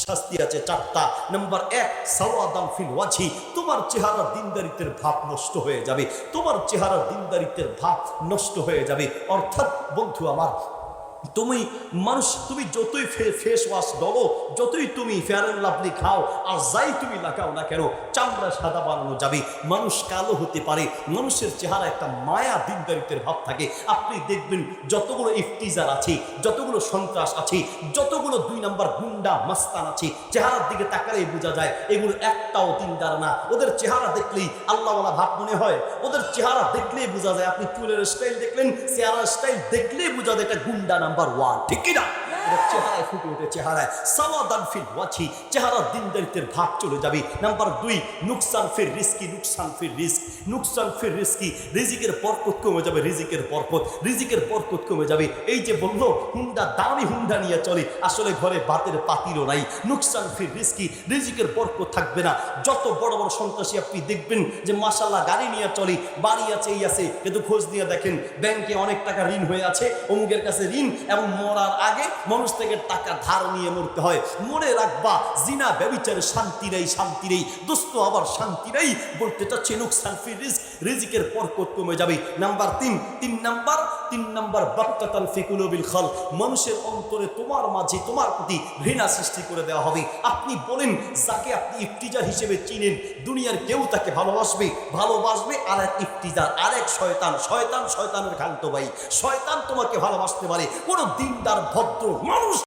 শাস্তি আছে চারটা। নাম্বার 1, সাওয়াদান ফিল ওয়াজহি, তোমার চেহারা দিনদারিত্বের ভাব নষ্ট হয়ে যাবে, তোমার চেহারা দিনদারিত্বের ভাব নষ্ট হয়ে যাবে। অর্থাৎ বন্ধু আমার, তুমি যতই ফেস ওয়াশ দাও, যতই তুমি ফেয়ার অ্যান্ড লাভলি খাও, আর যাই তুমি লাগাও না কেন, চামড়া সাদা বানানো যাবে, মানুষ কালো হতে পারে, মানুষের চেহারা একটা মায়া দিনদারিত্বের ভাব থাকে। আপনি দেখবেন যতগুলো ইফতিজার আছে, যতগুলো সন্ত্রাস আছে, যতগুলো 2 নাম্বার গুন্ডা মাস্তান আছে, চেহারার দিকে তাকালেই বোঝা যায় এগুলো একটাও দিনদার না। ওদের চেহারা দেখলেই আল্লাহওয়ালা ভাব মনে হয়, ওদের চেহারা দেখলেই বোঝা যায়। আপনি চুলের স্টাইল দেখলেন, চেহারার স্টাইল দেখলেই বোঝা যায় এটা গুন্ডা নাম্বার 1, ঠিক কিনা? চেহারায় ফুটে ওঠে, চেহারায় সাওয়াদান ফিল ওয়াজহি, চেহারার দিনদারিত্বের ভাব চলে যাবে। নাম্বার 2, নুকসান ফির রিজকি, নুকসান ফির রিজক, নুকসান ফির রিজকি, রিজিকের বরকত কমে যাবে, রিজিকের বরকত কমে যাবে। এই যে বললো হুন্ডা, দামি হুন্ডা নিয়ে চলে, আসলে ঘরে ভাতের পাতিলও নাই। নুকসান ফির রিজকি, রিজিকের বরকত থাকবে না। যত বড় বড় সন্ত্রাসী আপনি দেখবেন যে মাশাআল্লাহ গাড়ি নিয়ে চলে, বাড়ি আছে, এই আছে, কিন্তু খোঁজ নিয়ে দেখেন ব্যাংকে অনেক টাকা ঋণ হয়ে আছে, অমুকের কাছে ঋণ, এবং মরার আগে মানুষ থেকে টাকা ধার নিয়ে মরতে হয়। মনে রাখবা, জিনা ব্যভিচারে শান্তি নেই দোস্ত, আবার শান্তি নেই। বলতে চাচ্ছি নুকসান ফির রিজক, রিজিকের বরকত কমে যাবে। নাম্বার 3 নাম্বার বাক্কাতান ফি কুলুবিল খালক, মানুষের অন্তরে তোমার মাঝে, তোমার প্রতি ঘৃণা সৃষ্টি করে দেওয়া হবে। আপনি বলেন, যাকে আপনি ইফতিজার হিসেবে চিনেন, দুনিয়ার কেউ তাকে ভালোবাসবে, আর এক ইফতিজার, আর এক শয়তানের খান্ত ভাই, শয়তান তোমাকে ভালোবাসতে পারে। কোন দিনদার ভদ্র মানুষ